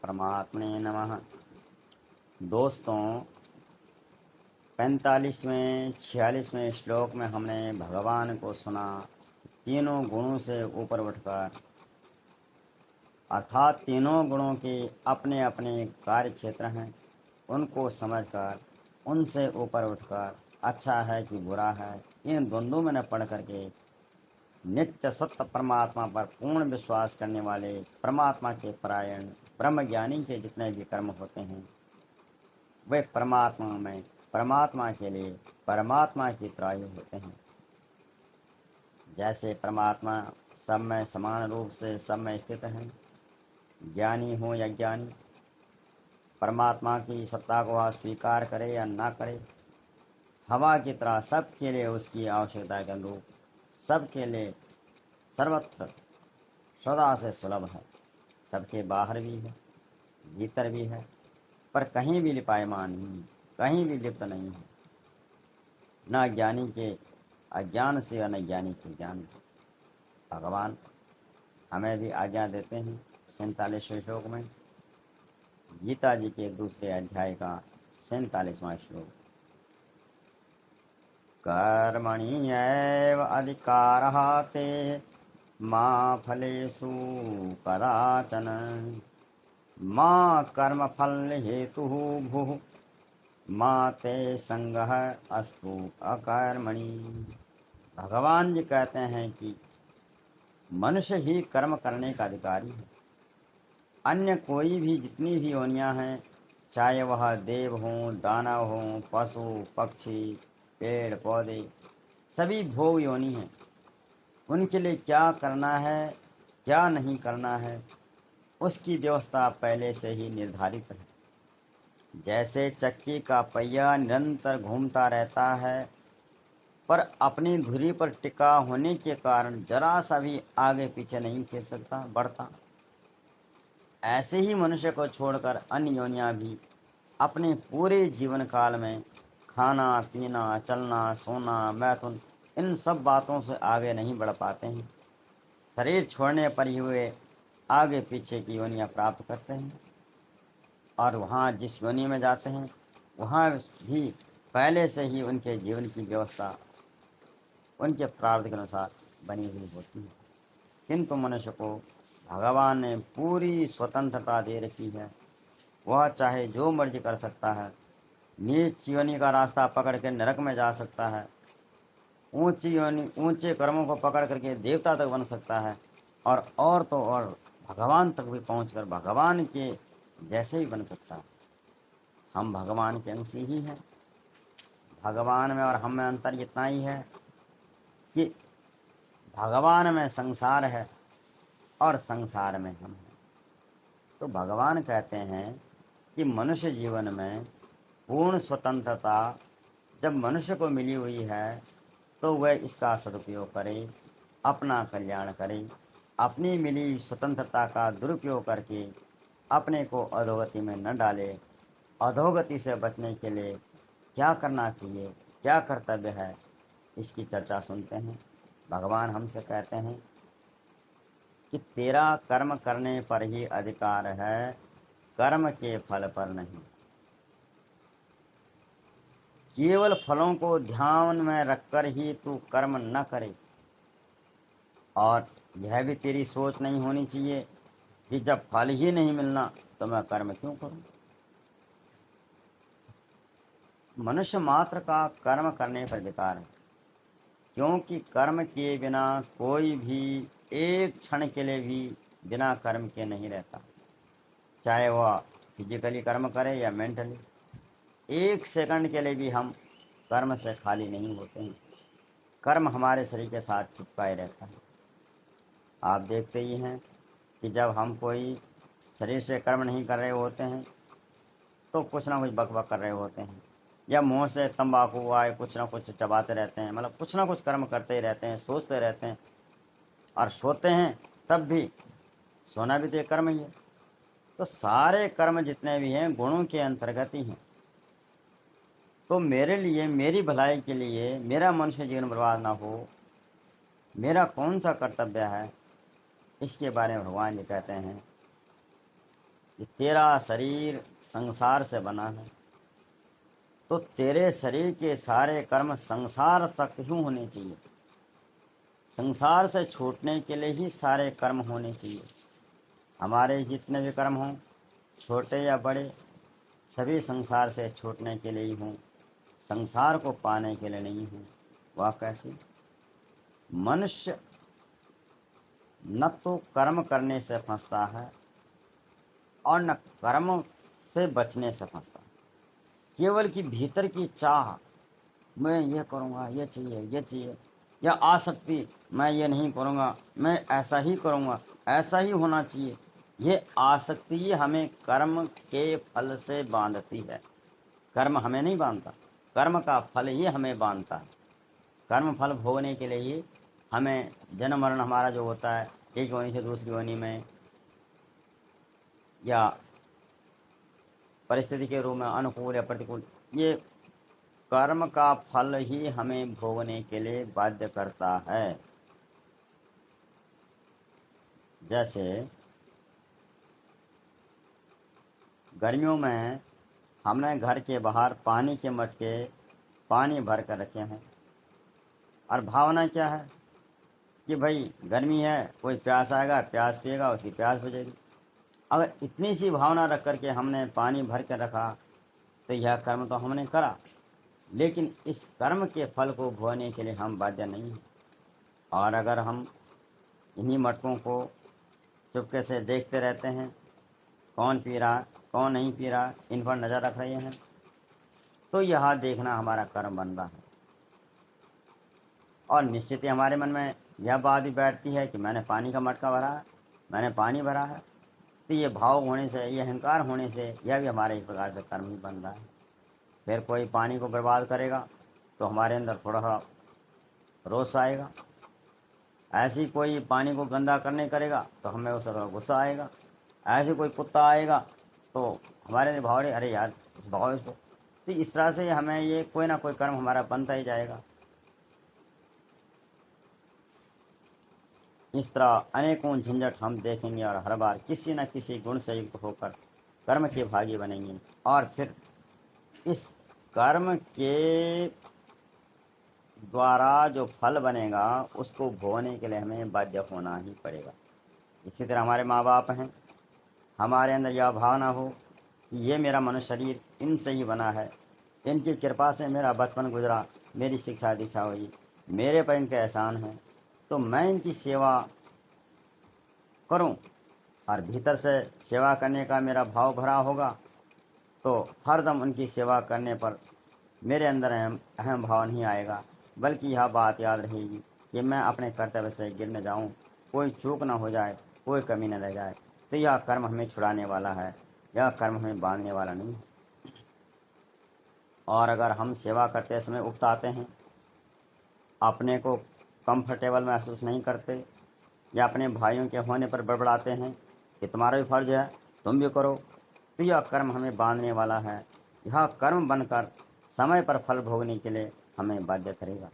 परमात्मने नमः। दोस्तों, 45वें 46वें श्लोक में हमने भगवान को सुना। तीनों गुणों से ऊपर उठकर, अर्थात तीनों गुणों के अपने अपने कार्य क्षेत्र हैं, उनको समझकर उनसे ऊपर उठकर अच्छा है कि बुरा है, इन द्वंद्वों में न पढ़ करके नित्य सत्य परमात्मा पर पूर्ण विश्वास करने वाले, परमात्मा के परायण ब्रह्मज्ञानी के जितने भी कर्म होते हैं वे परमात्मा में, परमात्मा के लिए, परमात्मा की तरह ही होते हैं। जैसे परमात्मा सब में समान रूप से सब में स्थित है, ज्ञानी हो या ज्ञानी, परमात्मा की सत्ता को वह स्वीकार करे या ना करे, हवा की तरह सबके लिए उसकी आवश्यकता के अनुरूप सबके लिए सर्वत्र सदा से सुलभ है। सबके बाहर भी है, भीतर भी है, पर कहीं भी लिपायमान नहीं, कहीं भी लिप्त नहीं है, न ज्ञानी के अज्ञान से और न ज्ञानी के ज्ञान से। भगवान हमें भी आज्ञा देते हैं 47वें श्लोक में, गीता जी के दूसरे अध्याय का 47वां श्लोक, कर्मणि एव अधिकारः ते मा फलेषु कदाचन मा कर्मफल हेतुः भुः मा ते संगः अस्तु अकर्मणि। भगवान जी कहते हैं कि मनुष्य ही कर्म करने का अधिकारी है। अन्य कोई भी जितनी भी योनियां हैं, चाहे वह देव हों, दानव हों, पशु पक्षी, पेड़ पौधे, सभी भोग योनि हैं। उनके लिए क्या करना है, क्या नहीं करना है, उसकी व्यवस्था पहले से ही निर्धारित है। जैसे चक्की का पहिया निरंतर घूमता रहता है, पर अपनी धुरी पर टिका होने के कारण जरा सा भी आगे पीछे नहीं खिंच सकता, बढ़ता, ऐसे ही मनुष्य को छोड़कर अन्य योनियां भी अपने पूरे जीवन काल में खाना पीना, चलना सोना, मैथुन, इन सब बातों से आगे नहीं बढ़ पाते हैं। शरीर छोड़ने पर ही वे आगे पीछे की योनियां प्राप्त करते हैं, और वहाँ जिस योनि में जाते हैं वहाँ भी पहले से ही उनके जीवन की व्यवस्था उनके प्रारब्ध के अनुसार बनी हुई होती है। किंतु मनुष्य को भगवान ने पूरी स्वतंत्रता दे रखी है। वह चाहे जो मर्जी कर सकता है। नीच योनि का रास्ता पकड़ के नरक में जा सकता है, ऊंची योनि ऊंचे कर्मों को पकड़ करके देवता तक बन सकता है, और तो और भगवान तक भी पहुंचकर भगवान के जैसे भी बन सकता है। हम भगवान के अंश ही हैं। भगवान में और हम में अंतर इतना ही है कि भगवान में संसार है और संसार में हम हैं। तो भगवान कहते हैं कि मनुष्य जीवन में पूर्ण स्वतंत्रता जब मनुष्य को मिली हुई है तो वह इसका सदुपयोग करे, अपना कल्याण करे। अपनी मिली स्वतंत्रता का दुरुपयोग करके अपने को अधोगति में न डाले। अधोगति से बचने के लिए क्या करना चाहिए, क्या कर्तव्य है, इसकी चर्चा सुनते हैं। भगवान हमसे कहते हैं कि तेरा कर्म करने पर ही अधिकार है, कर्म के फल पर नहीं। केवल फलों को ध्यान में रखकर ही तू कर्म न करे, और यह भी तेरी सोच नहीं होनी चाहिए कि जब फल ही नहीं मिलना तो मैं कर्म क्यों करूं। मनुष्य मात्र का कर्म करने पर अधिकार है, क्योंकि कर्म किए बिना कोई भी एक क्षण के लिए भी बिना कर्म के नहीं रहता। चाहे वह फिजिकली कर्म करे या मेंटली, एक सेकंड के लिए भी हम कर्म से खाली नहीं होते हैं। कर्म हमारे शरीर के साथ चिपकाए रहता है। आप देखते ही हैं कि जब हम कोई शरीर से कर्म नहीं कर रहे होते हैं तो कुछ ना कुछ बक बक कर रहे होते हैं, या मुंह से तंबाकू आए कुछ ना कुछ चबाते रहते हैं, मतलब कुछ ना कुछ कर्म करते ही रहते हैं, सोचते रहते हैं, और सोते हैं तब भी, सोना भी तो एक कर्म ही है। तो सारे कर्म जितने भी हैं गुणों के अंतर्गत ही हैं। तो मेरे लिए, मेरी भलाई के लिए, मेरा मनुष्य जीवन बर्बाद ना हो, मेरा कौन सा कर्तव्य है, इसके बारे में भगवान जी कहते हैं कि तेरा शरीर संसार से बना है, तो तेरे शरीर के सारे कर्म संसार तक ही होने चाहिए। संसार से छूटने के लिए ही सारे कर्म होने चाहिए। हमारे जितने भी कर्म हों, छोटे या बड़े, सभी संसार से छूटने के लिए ही हों, संसार को पाने के लिए नहीं हों। वह कैसे? मनुष्य न तो कर्म करने से फंसता है और न कर्म से बचने से फंसता है। केवल कि भीतर की चाह, मैं ये करूँगा, ये चाहिए, ये चाहिए, या आसक्ति, मैं ये नहीं करूँगा, मैं ऐसा ही करूँगा, ऐसा ही होना चाहिए, ये आसक्ति हमें कर्म के फल से बांधती है। कर्म हमें नहीं बांधता, कर्म का फल ही हमें बांधता है। कर्म फल भोगने के लिए ही हमें जन्म मरण हमारा जो होता है, एक योनि से दूसरी योनि में, या परिस्थिति के रूप में अनुकूल या प्रतिकूल, ये कर्म का फल ही हमें भोगने के लिए बाध्य करता है। जैसे गर्मियों में हमने घर के बाहर पानी के मटके पानी भर कर रखे हैं, और भावना क्या है कि भाई गर्मी है, कोई प्यास आएगा, प्यास पिएगा, उसकी प्यास बुझेगी। अगर इतनी सी भावना रख कर के हमने पानी भर कर रखा, तो यह कर्म तो हमने करा, लेकिन इस कर्म के फल को भोगने के लिए हम बाध्य नहीं हैं। और अगर हम इन्हीं मटकों को चुपके से देखते रहते हैं, कौन पी रहा, कौन नहीं पी रहा, इन पर नज़र रख रहे हैं, तो यह देखना हमारा कर्म बन रहा है। और निश्चित ही हमारे मन में यह बात भी बैठती है कि मैंने पानी का मटका भरा है, मैंने पानी भरा है। तो ये भाव होने से, ये अहंकार होने से, यह भी हमारे एक प्रकार से कर्म ही बन रहा है। फिर कोई पानी को बर्बाद करेगा तो हमारे अंदर थोड़ा सा रोष आएगा। ऐसी कोई पानी को गंदा करने करेगा तो हमें उस पर गुस्सा आएगा। ऐसे कोई कुत्ता आएगा तो हमारे अंदर भाव, अरे यार उस भाव इसको। तो इस तरह से हमें ये कोई ना कोई कर्म हमारा बनता ही जाएगा। इस तरह अनेकों झंझट हम देखेंगे और हर बार किसी न किसी गुण से युक्त होकर कर्म के भागी बनेंगे, और फिर इस कर्म के द्वारा जो फल बनेगा उसको भोगने के लिए हमें बाध्य होना ही पड़ेगा। इसी तरह हमारे माँ बाप हैं, हमारे अंदर यह भावना हो कि ये मेरा मनुष्य शरीर इनसे ही बना है, इनकी कृपा से मेरा बचपन गुजरा, मेरी शिक्षा दीक्षा हुई, मेरे पर इनके एहसान हैं, तो मैं इनकी सेवा करूं। और भीतर से सेवा करने का मेरा भाव भरा होगा, तो हरदम उनकी सेवा करने पर मेरे अंदर अहम भाव नहीं आएगा, बल्कि यह बात याद रहेगी कि मैं अपने कर्तव्य से गिर न जाऊँ, कोई चूक ना हो जाए, कोई कमी न रह जाए। तो यह कर्म हमें छुड़ाने वाला है, यह कर्म हमें बांधने वाला नहीं है। और अगर हम सेवा करते समय उकताते हैं, अपने को कंफर्टेबल महसूस नहीं करते, या अपने भाइयों के होने पर बड़बड़ाते हैं कि तुम्हारा भी फर्ज है, तुम भी करो, तो यह कर्म हमें बांधने वाला है। यह कर्म बनकर समय पर फल भोगने के लिए हमें बाध्य करेगा।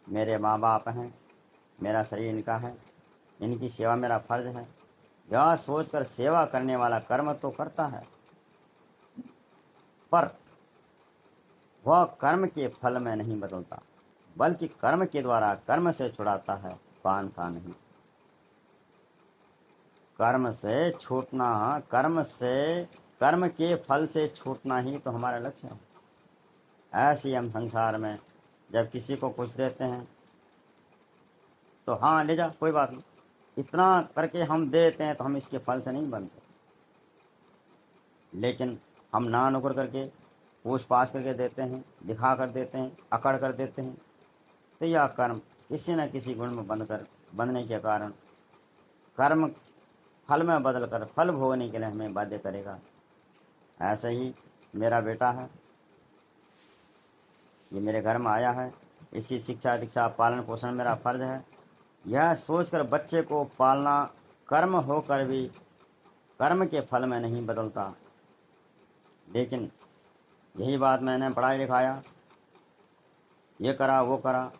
मेरे माँ बाप हैं, मेरा शरीर इनका है, इनकी सेवा मेरा फर्ज है, यह सोचकर सेवा करने वाला कर्म तो करता है, पर वह कर्म के फल में नहीं बदलता, बल्कि कर्म के द्वारा कर्म से छुड़ाता है, बांधता नहीं। कर्म से छूटना, कर्म के फल से छूटना ही तो हमारा लक्ष्य है। ऐसे हम संसार में जब किसी को कुछ देते हैं तो हाँ ले जा, कोई बात नहीं, इतना करके हम देते हैं, तो हम इसके फल से नहीं बनते। लेकिन हम ना नुकर करके, पूछ पाछ करके देते हैं, दिखा कर देते हैं, अकड़ कर देते हैं, तो यह कर्म किसी न किसी गुण में बनने के कारण कर्म फल में बदल कर फल भोगने के लिए हमें बाध्य करेगा। ऐसे ही मेरा बेटा है, ये मेरे घर में आया है, इसी शिक्षा दीक्षा पालन पोषण मेरा फर्ज है। यह सोचकर बच्चे को पालना कर्म होकर भी कर्म के फल में नहीं बदलता। लेकिन यही बात मैंने पढ़ाई लिखाया, ये करा वो करा,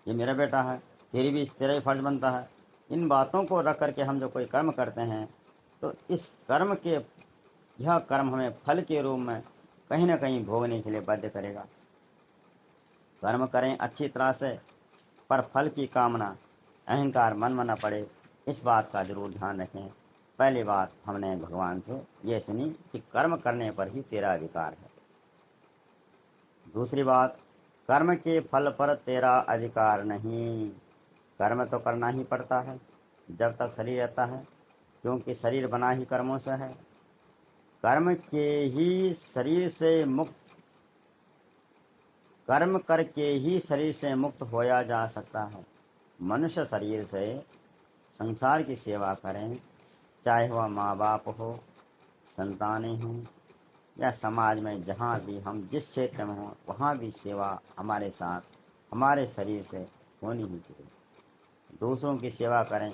ये मेरा बेटा है, तेरा ही फर्ज बनता है। इन बातों को रख करके हम जो कोई कर्म करते हैं, तो इस कर्म के यह कर्म हमें फल के रूप में कहीं न कहीं भोगने के लिए बाध्य करेगा। कर्म करें अच्छी तरह से, पर फल की कामना अहंकार मन में न पड़े, इस बात का जरूर ध्यान रखें। पहली बात हमने भगवान से ये सुनी कि कर्म करने पर ही तेरा अधिकार है। दूसरी बात, कर्म के फल पर तेरा अधिकार नहीं। कर्म तो करना ही पड़ता है जब तक शरीर रहता है, क्योंकि शरीर बना ही कर्मों से है। कर्म के ही शरीर से मुक्त कर्म करके ही शरीर से मुक्त होया जा सकता है। मनुष्य शरीर से संसार की सेवा करें, चाहे वह माँ बाप हो, संतानें हों, या समाज में जहाँ भी हम जिस क्षेत्र में हों वहाँ भी सेवा हमारे साथ हमारे शरीर से होनी ही चाहिए। दूसरों की सेवा करें,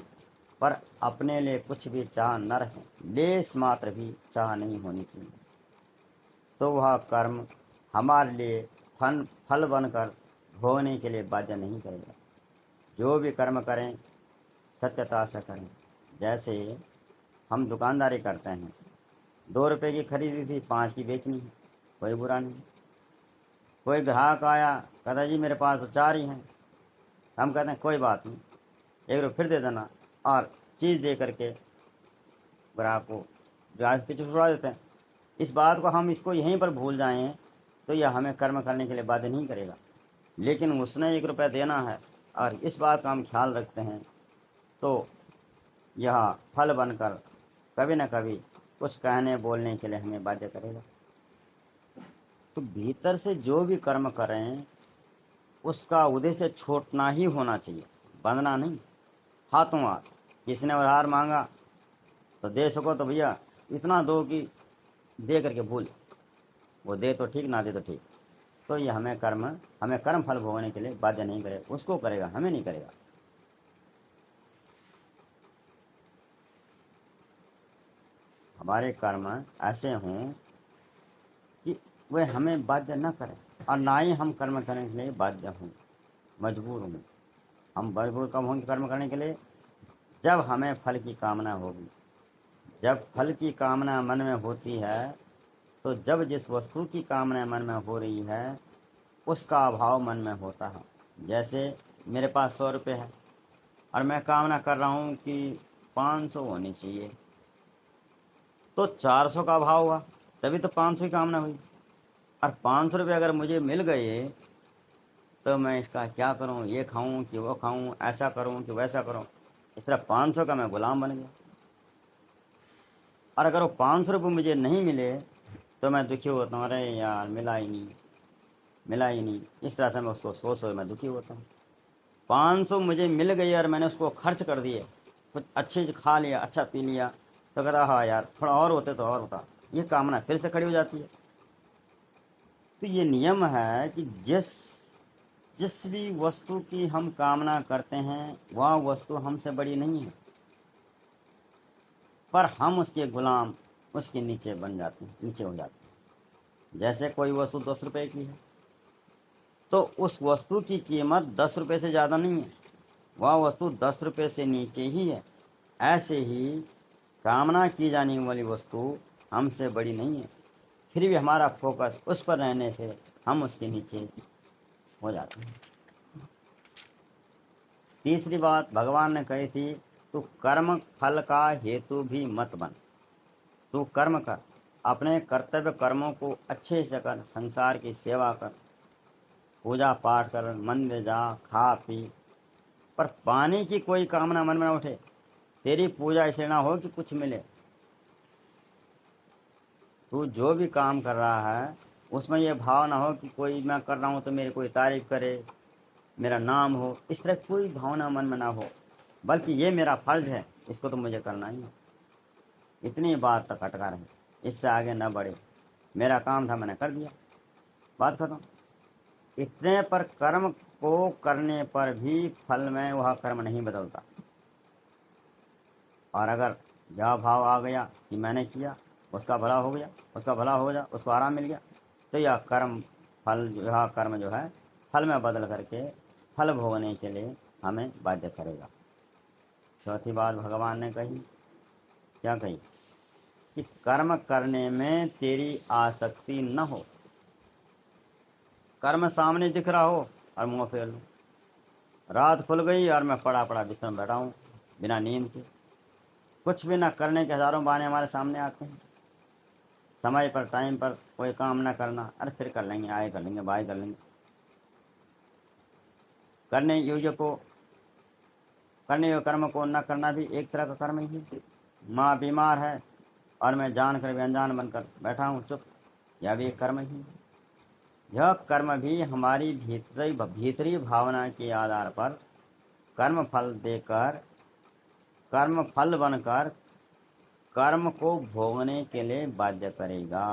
पर अपने लिए कुछ भी चाह न रखें, लेस मात्र भी चाह नहीं होनी चाहिए। तो वह कर्म हमारे लिए फल बनकर भोगने के लिए बाध्य नहीं करेगा। जो भी कर्म करें सत्यता से करें। जैसे हम दुकानदारी करते हैं, 2 रुपये की खरीदी थी, 5 की बेचनी है, कोई बुरा नहीं। कोई ग्राहक आया, कहता जी मेरे पास तो 4 ही हैं। हम कहते हैं कोई बात नहीं, 1 रुपये फिर दे देना, और चीज़ दे करके ग्राहक पीछे छुड़ा देते हैं। इस बात को हम इसको यहीं पर भूल जाएं तो यह हमें कर्म करने के लिए बाध्य नहीं करेगा। लेकिन उसने 1 रुपया देना है और इस बात का हम ख्याल रखते हैं, तो यह फल बनकर कभी न कभी कुछ कहने बोलने के लिए हमें बाध्य करेगा। तो भीतर से जो भी कर्म करें उसका उद्देश्य छोड़ना ही होना चाहिए, बंधना नहीं। हाथों हाथ किसी ने उधार मांगा तो दे सको तो भैया इतना दो कि दे करके भूल, वो दे तो ठीक, ना दे तो ठीक। तो ये हमें कर्म फल भोगने के लिए बाध्य नहीं करेगा, उसको करेगा, हमें नहीं करेगा। हमारे कर्म ऐसे हों कि वे हमें बाध्य न करें और ना ही हम कर्म करने के लिए बाध्य हों, मजबूर हों। हम मजबूर कब होंगे कर्म करने के लिए? जब हमें फल की कामना होगी। जब फल की कामना मन में होती है, तो जब जिस वस्तु की कामना मन में हो रही है उसका अभाव मन में होता है। जैसे मेरे पास 100 रुपये है और मैं कामना कर रहा हूँ कि 500 होनी चाहिए, तो 400 का अभाव हुआ, तभी तो 500 की कामना हुई। और 500 रुपये अगर मुझे मिल गए तो मैं इसका क्या करूं, ये खाऊं कि वो खाऊं, ऐसा करूं कि वैसा करूं। इस तरह 500 का मैं गुलाम बन गया। और अगर वो 500 रुपये मुझे नहीं मिले तो मैं दुखी होता हूँ, अरे यार मिला ही नहीं। इस तरह से मैं उसको सोच मैं दुखी होता हूँ। 500 मुझे मिल गई और मैंने उसको खर्च कर दिए, कुछ अच्छे से खा लिया, अच्छा पी लिया, तो कहता हाँ यार थोड़ा और होते तो और होता। ये कामना फिर से खड़ी हो जाती है। तो ये नियम है कि जिस भी वस्तु की हम कामना करते हैं वह वस्तु हमसे बड़ी नहीं है, पर हम उसके गुलाम उसके नीचे बन जाते हैं, नीचे हो जाते हैं। जैसे कोई वस्तु 10 रुपये की है तो उस वस्तु की कीमत 10 रुपये से ज़्यादा नहीं है, वह वस्तु 10 रुपये से नीचे ही है। ऐसे ही कामना की जाने वाली वस्तु हमसे बड़ी नहीं है, फिर भी हमारा फोकस उस पर रहने से हम उसके नीचे हो जाते हैं। तीसरी बात भगवान ने कही थी, तू कर्म फल का हेतु भी मत बन। तू कर्म कर, अपने कर्तव्य कर्मों को अच्छे से कर, संसार की सेवा कर, पूजा पाठ कर, मंदिर जा, खा पी, पर पाने की कोई कामना मन में न उठे। तेरी पूजा ऐसे ना हो कि कुछ मिले। तू जो भी काम कर रहा है उसमें यह भाव ना हो कि कोई मैं कर रहा हूँ तो मेरी कोई तारीफ करे, मेरा नाम हो, इस तरह कोई भावना मन में ना हो, बल्कि ये मेरा फर्ज है, इसको तो मुझे करना ही है। इतनी बात तक अटका रहे, इससे आगे न बढ़े। मेरा काम था, मैंने कर दिया, बात खत्म। इतने पर कर्म को करने पर भी फल में वह कर्म नहीं बदलता। और अगर यह भाव आ गया कि मैंने किया, उसका भला हो गया, उसको आराम मिल गया, तो यह कर्म जो है फल में बदल करके फल भोगने के लिए हमें बाध्य करेगा। चौथी बात भगवान ने कही, क्या कही? कि कर्म करने में तेरी आसक्ति न हो। कर्म सामने दिख रहा हो और मुँह फेर लूँ। रात खुल गई और मैं पड़ा पड़ा बिस्तर में बैठा हूँ बिना नींद के। कुछ भी ना करने के हज़ारों बहाने हमारे सामने आते हैं। समय पर टाइम पर कोई काम ना करना, अरे फिर कर लेंगे, आए कर लेंगे, बाय कर लेंगे। करने योग्य कर्म को न करना भी एक तरह का कर्म ही है। माँ बीमार है और मैं जानकर भी अनजान बनकर बैठा हूँ चुप, यह भी एक कर्म ही है। यह कर्म भी हमारी भीतरी भावना के आधार पर कर्म फल देकर, कर्म फल बनकर कर्म को भोगने के लिए बाध्य करेगा।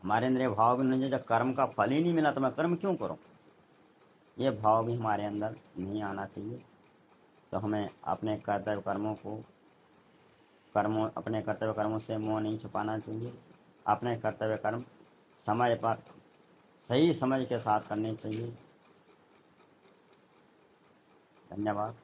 हमारे अंदर ये भाव भी नहीं, जब कर्म का फल ही नहीं मिला तो मैं कर्म क्यों करूं, ये भाव भी हमारे अंदर नहीं आना चाहिए। तो हमें अपने कर्तव्य कर्मों से मोह नहीं छुपाना चाहिए। अपने कर्तव्य कर्म समय पर सही समझ के साथ करने चाहिए। धन्यवाद।